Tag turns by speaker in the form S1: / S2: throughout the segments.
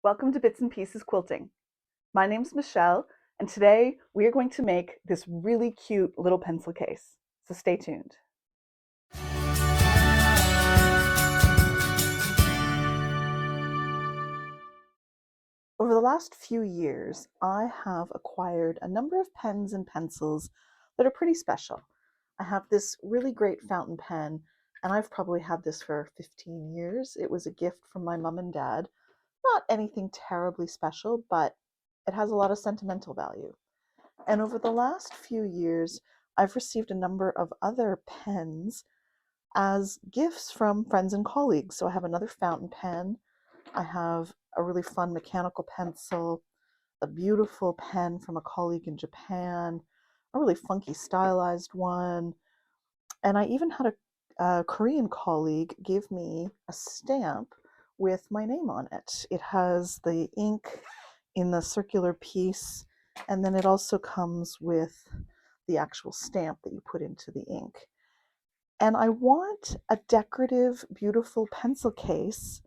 S1: Welcome to Bits and Pieces Quilting. My name's Michelle, and today we are going to make this really cute little pencil case. So stay tuned. Over the last few years, I have acquired a number of pens and pencils that are pretty special. I have this really great fountain pen, and I've probably had this for 15 years. It was a gift from my mom and dad. Not anything terribly special, but it has a lot of sentimental value. And over the last few years, I've received a number of other pens as gifts from friends and colleagues. So I have another fountain pen, I have a really fun mechanical pencil, a beautiful pen from a colleague in Japan, a really funky stylized one, and I even had a Korean colleague give me a stamp with my name on it. It has the ink in the circular piece, and then it also comes with the actual stamp that you put into the ink. And I want a decorative, beautiful pencil case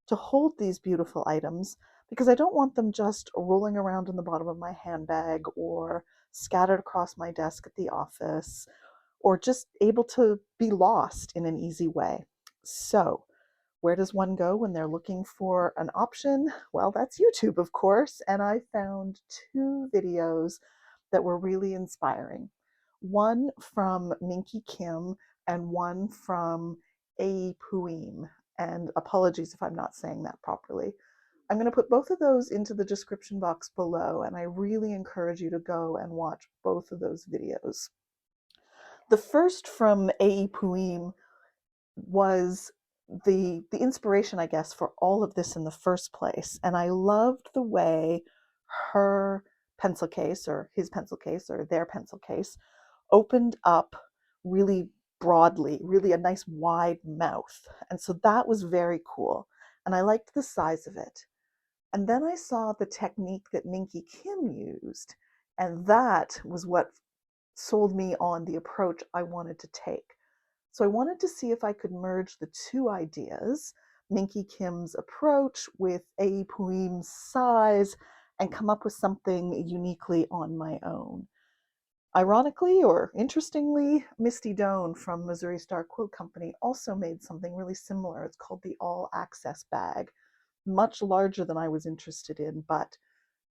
S1: to hold these beautiful items because I don't want them just rolling around in the bottom of my handbag or scattered across my desk at the office or just able to be lost in an easy way. So, where does one go when they're looking for an option? Well, that's YouTube, of course, and I found two videos that were really inspiring. One from Minky Kim and one from A Puim. And apologies if I'm not saying that properly. I'm going to put both of those into the description box below, and I really encourage you to go and watch both of those videos. The first from A. Puim was the inspiration, I guess, for all of this in the first place. And I loved the way her pencil case, or his pencil case, or their pencil case, opened up really broadly, really a nice wide mouth. And so that was very cool. And I liked the size of it. And then I saw the technique that Minky Kim used. And that was what sold me on the approach I wanted to take. So I wanted to see if I could merge the two ideas, Minky Kim's approach with A. Puim's size, and come up with something uniquely on my own. Ironically or interestingly, Misty Doan from Missouri Star Quilt Company also made something really similar. It's called the All Access Bag, much larger than I was interested in, but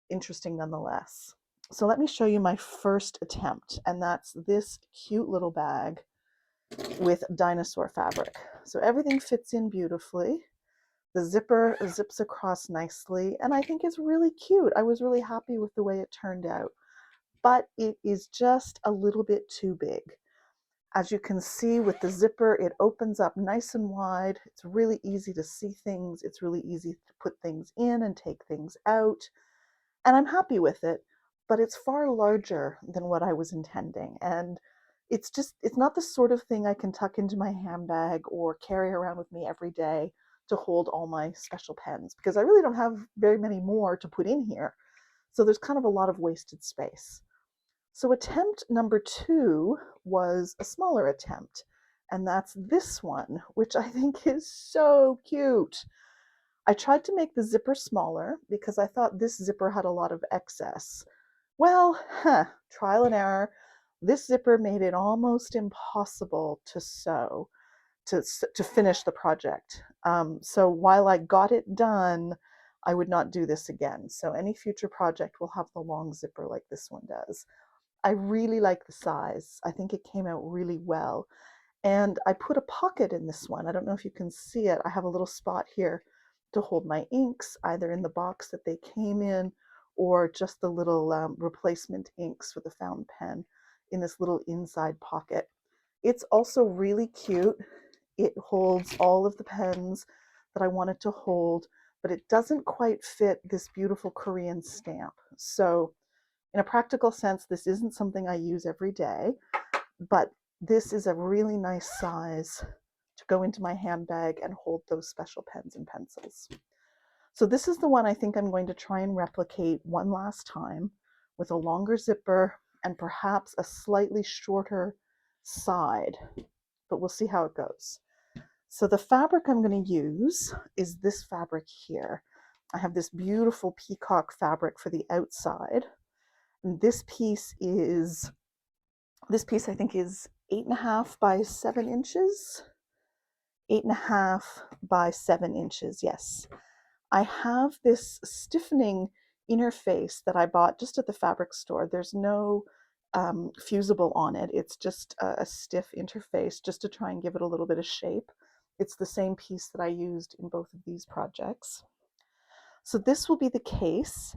S1: interesting nonetheless. So let me show you my first attempt, and that's this cute little bag with dinosaur fabric. So everything fits in beautifully. The zipper zips across nicely, and I think it's really cute. I was really happy with the way it turned out, but it is just a little bit too big. As you can see with the zipper, it opens up nice and wide. It's really easy to see things. It's really easy to put things in and take things out. And I'm happy with it, but it's far larger than what I was intending. And it's not the sort of thing I can tuck into my handbag or carry around with me every day to hold all my special pens, because I really don't have very many more to put in here. So there's kind of a lot of wasted space. So attempt number two was a smaller attempt, and that's this one, which I think is so cute. I tried to make the zipper smaller because I thought this zipper had a lot of excess. Well, trial and error. This zipper made it almost impossible to sew, to finish the project. So while I got it done, I would not do this again. So any future project will have the long zipper like this one does. I really like the size. I think it came out really well. And I put a pocket in this one. I don't know if you can see it. I have a little spot here to hold my inks, either in the box that they came in or just the little replacement inks for the fountain pen in this little inside pocket. It's also really cute. It holds all of the pens that I want it to hold, but it doesn't quite fit this beautiful Korean stamp. So in a practical sense, this isn't something I use every day, but this is a really nice size to go into my handbag and hold those special pens and pencils. So this is the one I think I'm going to try and replicate one last time with a longer zipper and perhaps a slightly shorter side, but we'll see how it goes. So the fabric I'm going to use is this fabric here. I have this beautiful peacock fabric for the outside. And this piece I think is 8.5 by 7 inches. 8.5 by 7 inches, yes. I have this stiffening interface that I bought just at the fabric store. There's no fusible on it. It's just a stiff interface just to try and give it a little bit of shape. It's the same piece that I used in both of these projects. So this will be the case.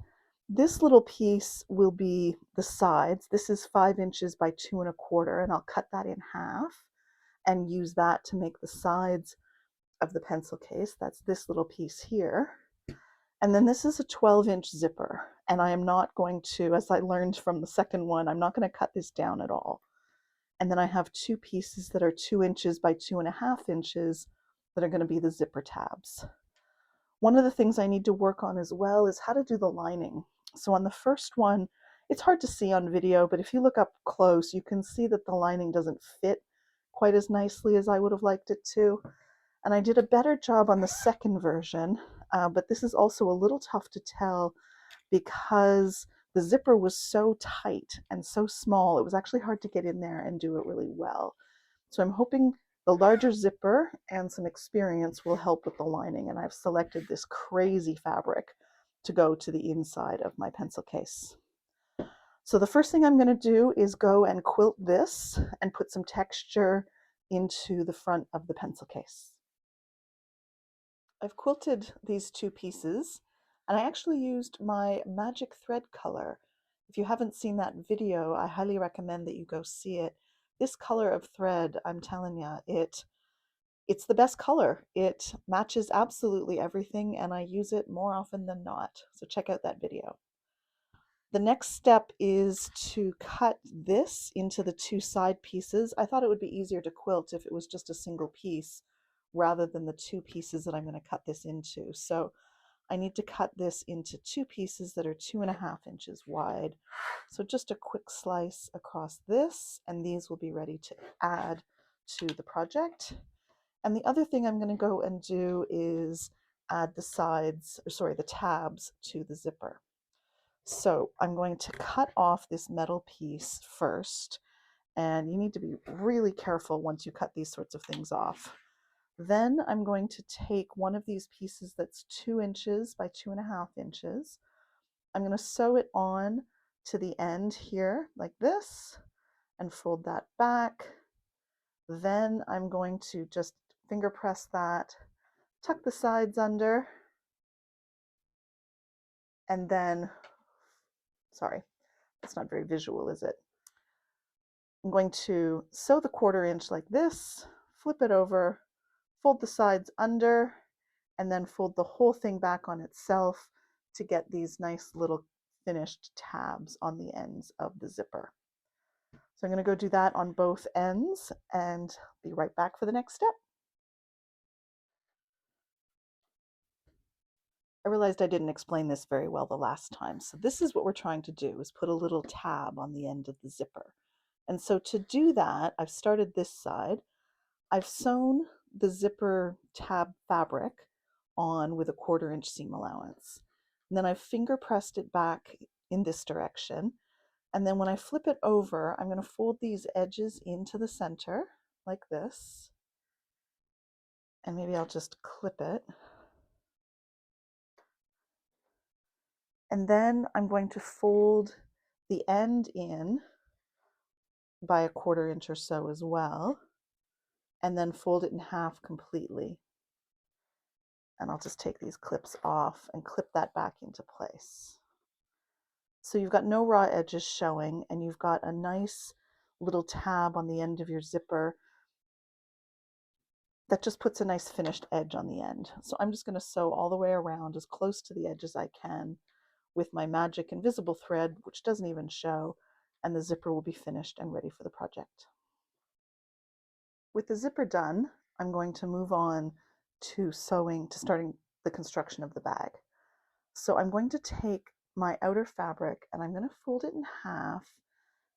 S1: This little piece will be the sides. This is 5 inches by 2.25, and I'll cut that in half and use that to make the sides of the pencil case. That's this little piece here. And then this is a 12-inch zipper, and I am not going to, as I learned from the second one, I'm not going to cut this down at all. And then I have two pieces that are 2 inches by 2.5 inches that are going to be the zipper tabs. One of the things I need to work on as well is how to do the lining. So on the first one, it's hard to see on video, but if you look up close, you can see that the lining doesn't fit quite as nicely as I would have liked it to. And I did a better job on the second version, but this is also a little tough to tell because the zipper was so tight and so small, it was actually hard to get in there and do it really well. So I'm hoping the larger zipper and some experience will help with the lining, and I've selected this crazy fabric to go to the inside of my pencil case. So the first thing I'm going to do is go and quilt this and put some texture into the front of the pencil case. I've quilted these two pieces, and I actually used my magic thread color. If you haven't seen that video, I highly recommend that you go see it. This color of thread, I'm telling you, it's the best color. It matches absolutely everything, and I use it more often than not. So check out that video. The next step is to cut this into the two side pieces. I thought it would be easier to quilt if it was just a single piece rather than the two pieces that I'm going to cut this into. So I need to cut this into two pieces that are 2.5 inches wide. So just a quick slice across this, and these will be ready to add to the project. And the other thing I'm going to go and do is add the tabs to the zipper. So I'm going to cut off this metal piece first, and you need to be really careful once you cut these sorts of things off. Then I'm going to take one of these pieces that's 2 inches by 2.5 inches. I'm going to sew it on to the end here like this and fold that back. Then I'm going to just finger press that, tuck the sides under, and then, sorry, that's not very visual, is it? I'm going to sew the 1/4 inch like this, flip it over, fold the sides under, and then fold the whole thing back on itself to get these nice little finished tabs on the ends of the zipper. So I'm going to go do that on both ends and be right back for the next step. I realized I didn't explain this very well the last time. So this is what we're trying to do, is put a little tab on the end of the zipper. And so to do that, I've started this side. I've sewn the zipper tab fabric on with a 1/4 inch seam allowance. And then I've finger pressed it back in this direction. And then when I flip it over, I'm going to fold these edges into the center like this. And maybe I'll just clip it. And then I'm going to fold the end in by a 1/4 inch or so as well, and then fold it in half completely. And I'll just take these clips off and clip that back into place. So you've got no raw edges showing, and you've got a nice little tab on the end of your zipper that just puts a nice finished edge on the end. So I'm just going to sew all the way around as close to the edge as I can with my magic invisible thread, which doesn't even show, and the zipper will be finished and ready for the project. With the zipper done, I'm going to move on to starting the construction of the bag. So I'm going to take my outer fabric and I'm going to fold it in half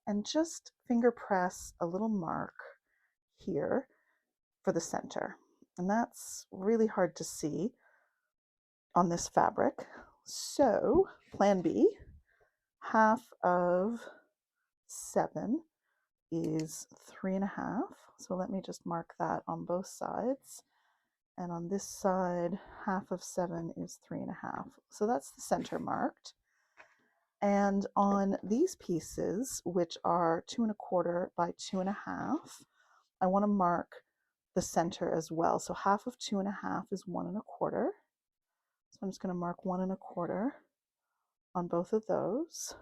S1: and just finger press a little mark here for the center. And that's really hard to see. on this fabric. So plan B, half of 7 is 3.5. So let me just mark that on both sides. And on this side, half of 7 is 3.5. So that's the center marked. And on these pieces, which are 2.25 by 2.5, I want to mark the center as well. So half of 2.5 is 1.25. So I'm just going to mark 1.25 on both of those.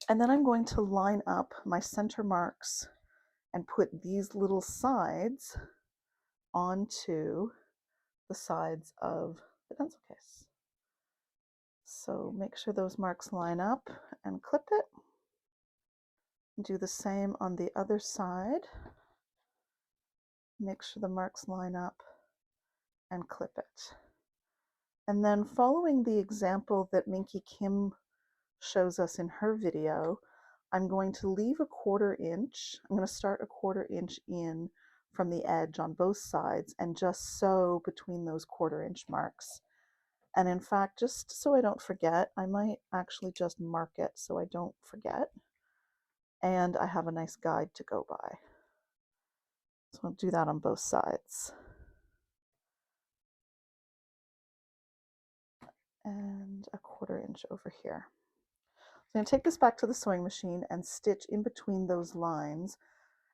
S1: And then I'm going to line up my center marks and put these little sides onto the sides of the pencil case. So make sure those marks line up and clip it. Do the same on the other side. Make sure the marks line up and clip it. And then following the example that Minky Kim shows us in her video, I'm going to leave a 1/4 inch. I'm going to start a 1/4 inch in from the edge on both sides and just sew between those 1/4 inch marks. And in fact, just so I don't forget, I might actually just mark it so I don't forget. And I have a nice guide to go by. So I'll do that on both sides. And a 1/4 inch over here. So I'm going to take this back to the sewing machine and stitch in between those lines,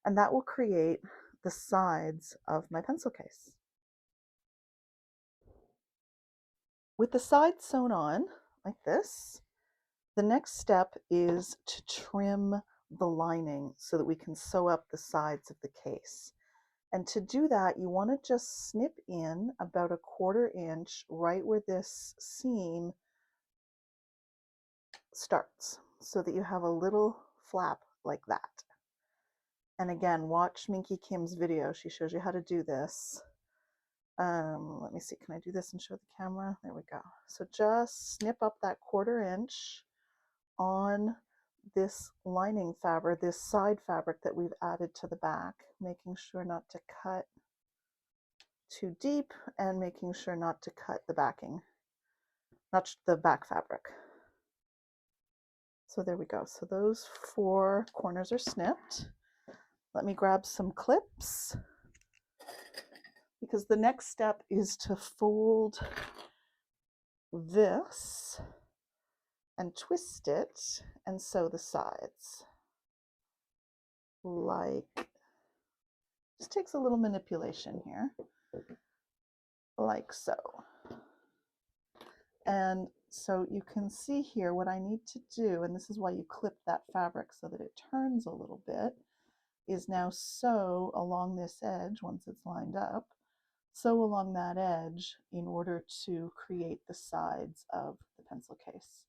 S1: and that will create the sides of my pencil case. With the sides sewn on, like this, the next step is to trim the lining so that we can sew up the sides of the case. And to do that, you want to just snip in about a 1/4 inch right where this seam starts, so that you have a little flap like that. And again, watch Minky Kim's video. She shows you how to do this. Let me see, can I do this and show the camera? There we go. So just snip up that 1/4 inch on this lining fabric, this side fabric that we've added to the back, making sure not to cut too deep and making sure not to cut the backing, not the back fabric. So there we go. So those 4 corners are snipped. Let me grab some clips, because the next step is to fold this and twist it and sew the sides. Like, just takes a little manipulation here, like so. And so you can see here what I need to do, and this is why you clip that fabric so that it turns a little bit, is now sew along this edge once it's lined up, sew along that edge in order to create the sides of the pencil case.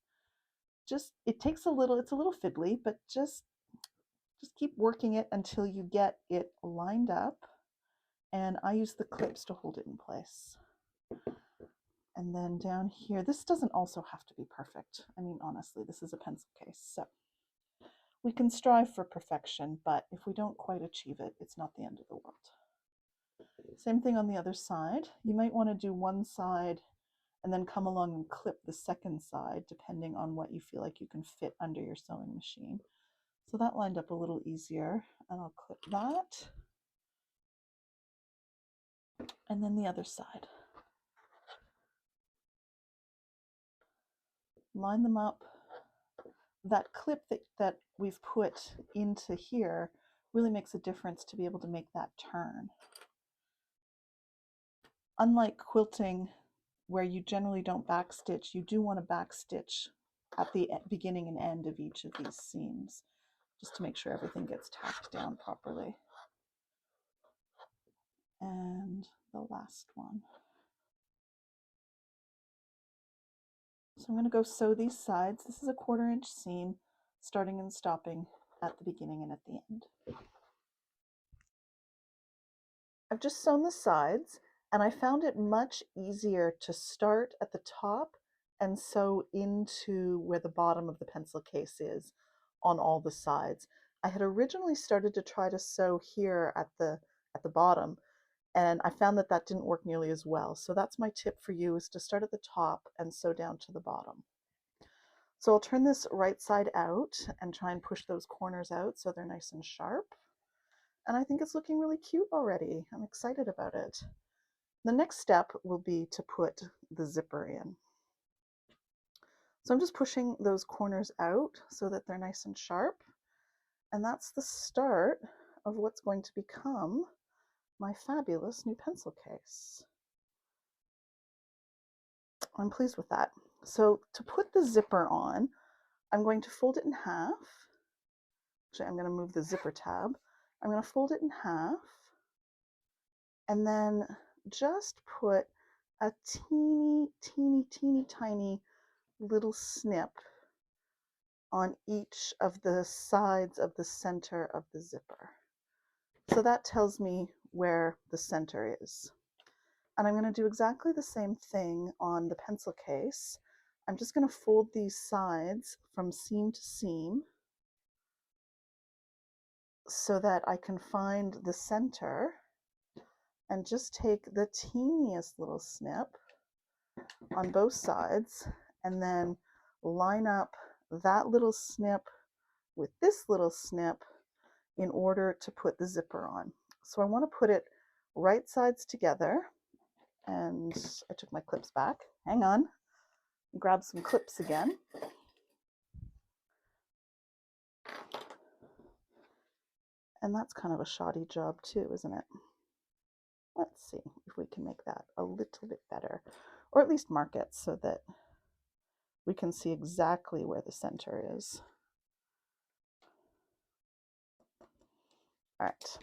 S1: Just, it takes a little, it's a little fiddly, but just keep working it until you get it lined up. And I use the clips to hold it in place. And then down here, this doesn't also have to be perfect. I mean, honestly, this is a pencil case, so we can strive for perfection, but if we don't quite achieve it, it's not the end of the world. Same thing on the other side. You might want to do one side and then come along and clip the second side, depending on what you feel like you can fit under your sewing machine. So that lined up a little easier, and I'll clip that. And then the other side. Line them up. That clip that we've put into here really makes a difference to be able to make that turn. Unlike quilting, where you generally don't backstitch, you do want to backstitch at the beginning and end of each of these seams, just to make sure everything gets tacked down properly. And the last one. So I'm going to go sew these sides. This is a 1/4 inch seam, starting and stopping at the beginning and at the end. I've just sewn the sides, and I found it much easier to start at the top and sew into where the bottom of the pencil case is on all the sides. I had originally started to try to sew here at the bottom, And I found that that didn't work nearly as well. So that's my tip for you, is to start at the top and sew down to the bottom. So I'll turn this right side out and try and push those corners out so they're nice and sharp. And I think it's looking really cute already. I'm excited about it. The next step will be to put the zipper in. So I'm just pushing those corners out so that they're nice and sharp. And that's the start of what's going to become my fabulous new pencil case. I'm pleased with that. So to put the zipper on, I'm going to fold it in half. Actually, I'm going to move the zipper tab. I'm going to fold it in half and then just put a teeny tiny little snip on each of the sides of the center of the zipper. So that tells me where the center is. And I'm going to do exactly the same thing on the pencil case. I'm just going to fold these sides from seam to seam so that I can find the center and just take the teeniest little snip on both sides and then line up that little snip with this little snip in order to put the zipper on. So I want to put it right sides together, and I took my clips back. Hang on, grab some clips again. And that's kind of a shoddy job too, isn't it? Let's see if we can make that a little bit better, or at least mark it so that we can see exactly where the center is. All right.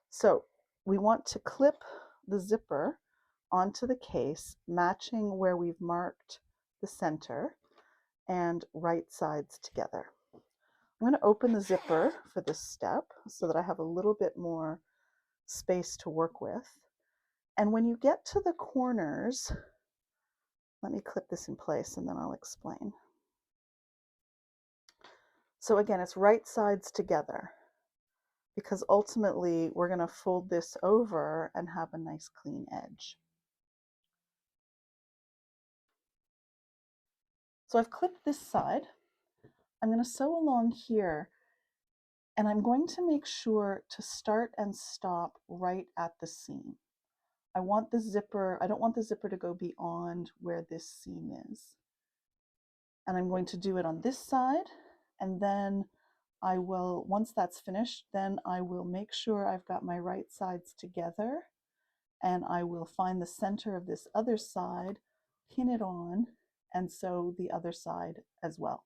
S1: So we want to clip the zipper onto the case, matching where we've marked the center and right sides together. I'm going to open the zipper for this step so that I have a little bit more space to work with. And when you get to the corners, let me clip this in place and then I'll explain. So again, it's right sides together because ultimately we're going to fold this over and have a nice clean edge. So I've clipped this side. I'm going to sew along here, and I'm going to make sure to start and stop right at the seam. I don't want the zipper to go beyond where this seam is. And I'm going to do it on this side, and then I will, once that's finished, then I will make sure I've got my right sides together, and I will find the center of this other side, pin it on, and sew the other side as well.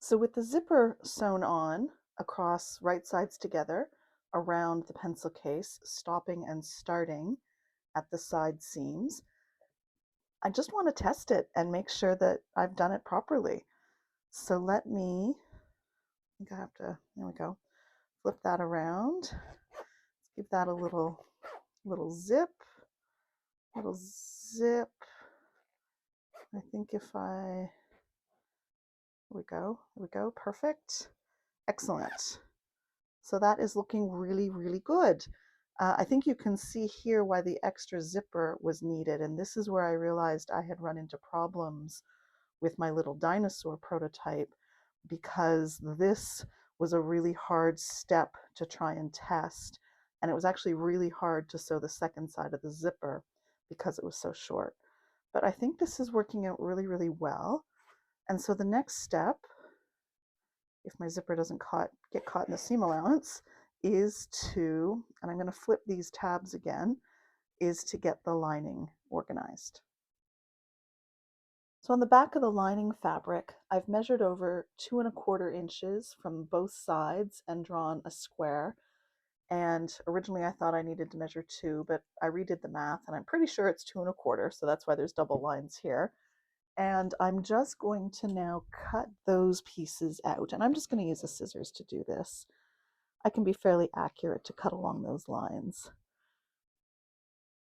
S1: So with the zipper sewn on across right sides together around the pencil case, stopping and starting at the side seams, I just want to test it and make sure that I've done it properly. So let me, I think I have to, there we go, flip that around. Let's give that a little zip. I think if I, there we go, perfect. Excellent. So that is looking really, really good. I think you can see here why the extra zipper was needed. And this is where I realized I had run into problems with my little dinosaur prototype, because this was a really hard step to try and test. And it was actually really hard to sew the second side of the zipper because it was so short. But I think this is working out really, really well. And so the next step, if my zipper doesn't get caught in the seam allowance, is to, and I'm going to flip these tabs again, is to get the lining organized. So on the back of the lining fabric, I've measured over 2¼ inches from both sides and drawn a square. And originally I thought I needed to measure 2, but I redid the math and I'm pretty sure it's 2¼ so that's why there's double lines here. And I'm just going to now cut those pieces out. And I'm just going to use the scissors to do this. I can be fairly accurate to cut along those lines.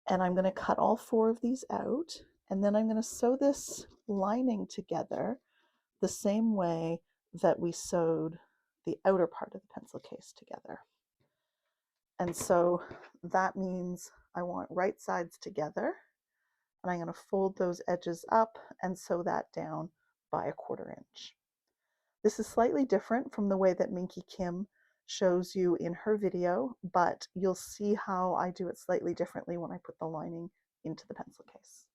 S1: And I'm going to cut all 4 of these out. And then I'm going to sew this lining together the same way that we sewed the outer part of the pencil case together. And so that means I want right sides together, and I'm going to fold those edges up and sew that down by a 1/4 inch. This is slightly different from the way that Minky Kim shows you in her video, but you'll see how I do it slightly differently when I put the lining into the pencil case.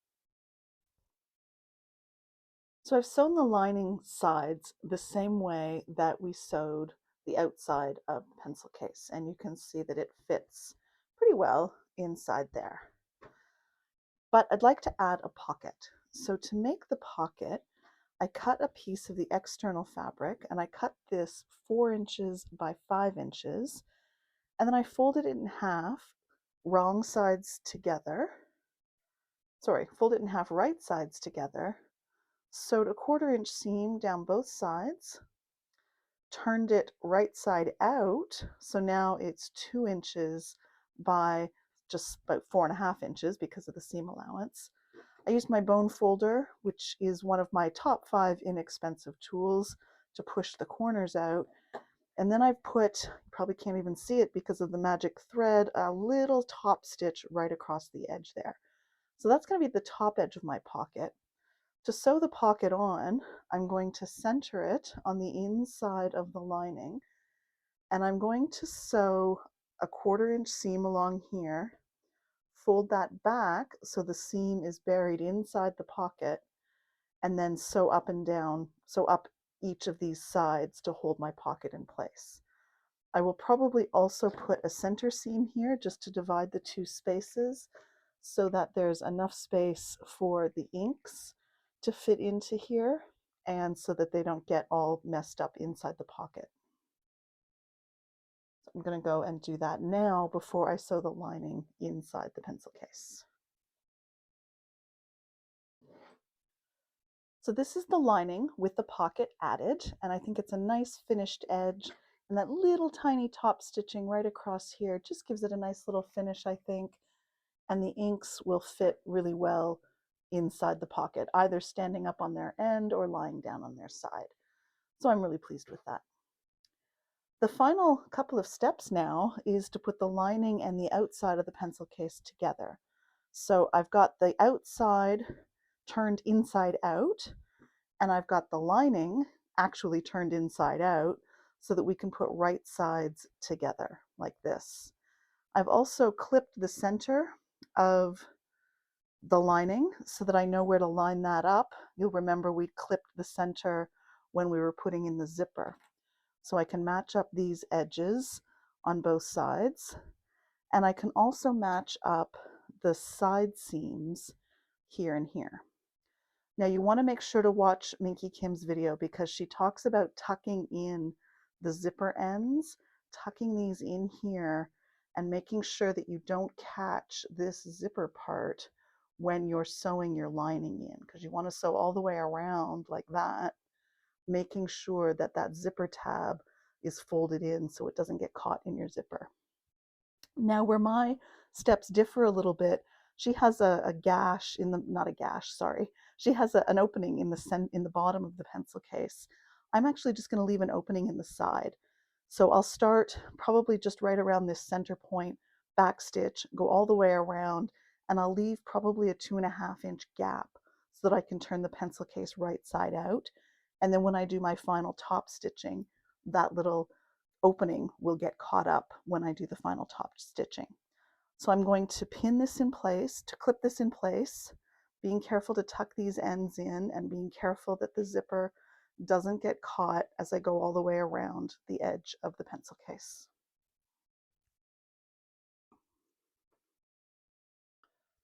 S1: So I've sewn the lining sides the same way that we sewed the outside of the pencil case, and you can see that it fits pretty well inside there. But I'd like to add a pocket. So to make the pocket, I cut a piece of the external fabric, and I cut this 4 inches by 5 inches, and then I folded it in half, wrong sides together. Sorry, fold it in half, right sides together, sewed a 1/4 inch seam down both sides, turned it right side out, so now it's 2 inches by just about 4.5 inches because of the seam allowance. I used my bone folder, which is one of my top 5 inexpensive tools, to push the corners out. And then I've put, you probably can't even see it because of the magic thread, a little top stitch right across the edge there. So that's going to be the top edge of my pocket. To sew the pocket on, I'm going to center it on the inside of the lining, and I'm going to sew a 1/4 inch seam along here, fold that back so the seam is buried inside the pocket, and then sew up and down, sew up each of these sides to hold my pocket in place. I will probably also put a center seam here just to divide the 2 spaces so that there's enough space for the inks to fit into here and so that they don't get all messed up inside the pocket. So I'm going to go and do that now before I sew the lining inside the pencil case. So this is the lining with the pocket added, and I think it's a nice finished edge, and that little tiny top stitching right across here just gives it a nice little finish, I think, and the inks will fit really well inside the pocket, either standing up on their end or lying down on their side. So I'm really pleased with that. The final couple of steps now is to put the lining and the outside of the pencil case together. So I've got the outside turned inside out, and I've got the lining actually turned inside out so that we can put right sides together like this. I've also clipped the center of the lining so that I know where to line that up. You'll remember we clipped the center when we were putting in the zipper. So I can match up these edges on both sides, and I can also match up the side seams here and here. Now you want to make sure to watch Minky Kim's video because she talks about tucking in the zipper ends, tucking these in here, and making sure that you don't catch this zipper part when you're sewing your lining in, because you want to sew all the way around like that, making sure that that zipper tab is folded in so it doesn't get caught in your zipper. Now where my steps differ a little bit, she has a gash in the, not a gash, sorry. She has an opening in the bottom of the pencil case. I'm actually just going to leave an opening in the side. So I'll start probably just right around this center point, back stitch, go all the way around, and I'll leave probably a 2.5 inch gap so that I can turn the pencil case right side out. And then when I do my final top stitching, that little opening will get caught up when I do the final top stitching. So I'm going to pin this in place, to clip this in place, being careful to tuck these ends in and being careful that the zipper doesn't get caught as I go all the way around the edge of the pencil case.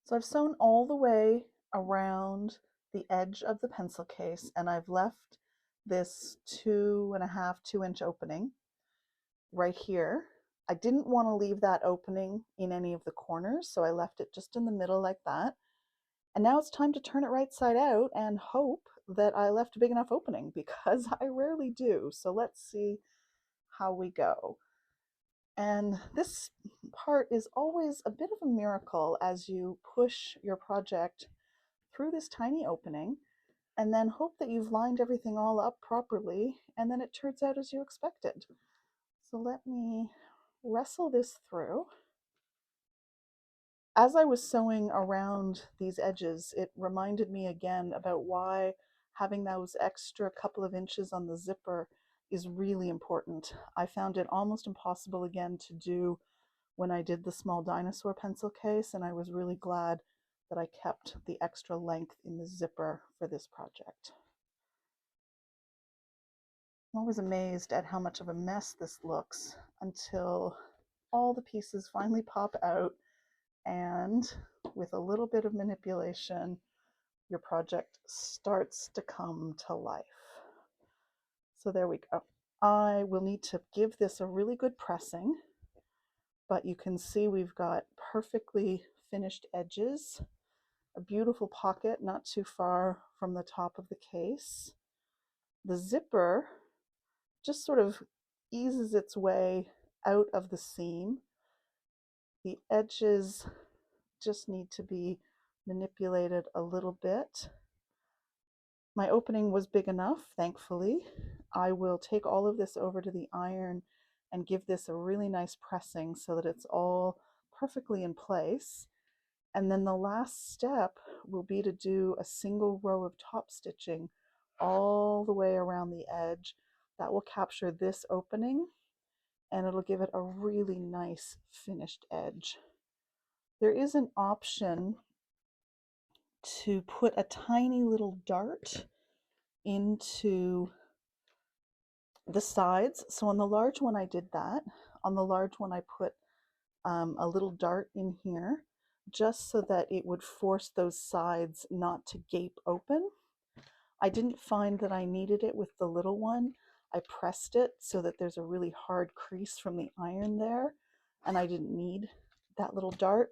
S1: So I've sewn all the way around the edge of the pencil case, and I've left this 2.5, 2 inch opening right here. I didn't want to leave that opening in any of the corners, so I left it just in the middle like that. And now it's time to turn it right side out and hope that I left a big enough opening because I rarely do. So let's see how we go. And this part is always a bit of a miracle as you push your project through this tiny opening and then hope that you've lined everything all up properly and then it turns out as you expected. So let me wrestle this through. As I was sewing around these edges, it reminded me again about why having those extra couple of inches on the zipper is really important. I found it almost impossible again to do when I did the small dinosaur pencil case, and I was really glad that I kept the extra length in the zipper for this project. I'm always amazed at how much of a mess this looks until all the pieces finally pop out, and with a little bit of manipulation, your project starts to come to life. So there we go. I will need to give this a really good pressing, but you can see we've got perfectly finished edges, a beautiful pocket not too far from the top of the case. The zipper just sort of eases its way out of the seam. The edges just need to be manipulated a little bit. My opening was big enough, thankfully. I will take all of this over to the iron and give this a really nice pressing so that it's all perfectly in place. And then the last step will be to do a single row of top stitching all the way around the edge. That will capture this opening and it'll give it a really nice finished edge. There is an option to put a tiny little dart into the sides. So on the large one I did that. On the large one I put a little dart in here just so that it would force those sides not to gape open. I didn't find that I needed it with the little one. I pressed it so that there's a really hard crease from the iron there, and I didn't need that little dart.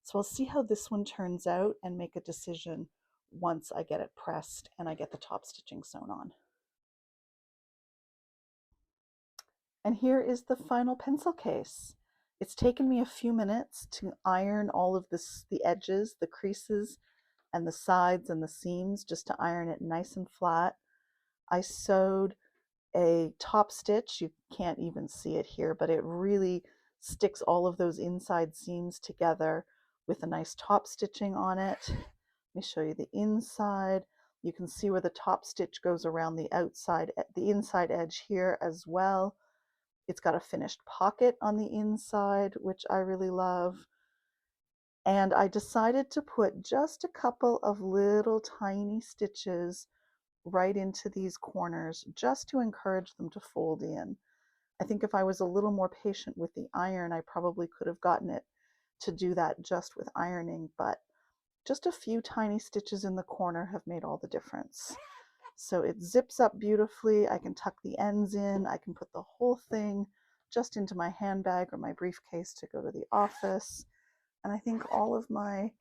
S1: So I'll see how this one turns out and make a decision once I get it pressed and I get the top stitching sewn on. And here is the final pencil case. It's taken me a few minutes to iron all of this, the edges, the creases, and the sides and the seams, just to iron it nice and flat. I sewed a top stitch. You can't even see it here, but it really sticks all of those inside seams together with a nice top stitching on it. Let me show you the inside. You can see where the top stitch goes around the outside, the inside edge here as well. It's got a finished pocket on the inside, which I really love. And I decided to put just a couple of little tiny stitches right into these corners just to encourage them to fold in. I think if I was a little more patient with the iron, I probably could have gotten it to do that just with ironing, but just a few tiny stitches in the corner have made all the difference. So it zips up beautifully. I can tuck the ends in. I can put the whole thing just into my handbag or my briefcase to go to the office. And I think all of my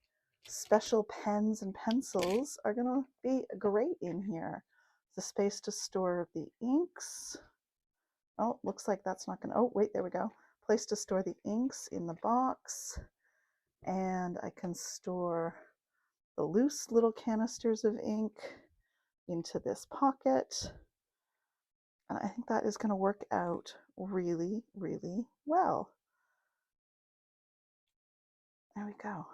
S1: special pens and pencils are going to be great in here. The space to store the inks. Oh, looks like that's not going to, oh, wait, there we go. Place to store the inks in the box. And I can store the loose little canisters of ink into this pocket. And I think that is going to work out really, really well. There we go.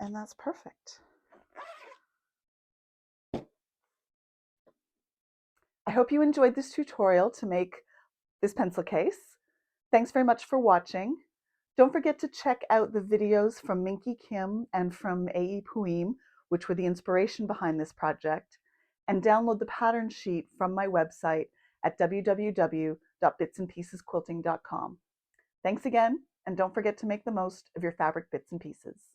S1: And that's perfect. I hope you enjoyed this tutorial to make this pencil case. Thanks very much for watching. Don't forget to check out the videos from Minky Kim and from A.E. Puim, which were the inspiration behind this project, and download the pattern sheet from my website at www.bitsandpiecesquilting.com. Thanks again, and don't forget to make the most of your fabric bits and pieces.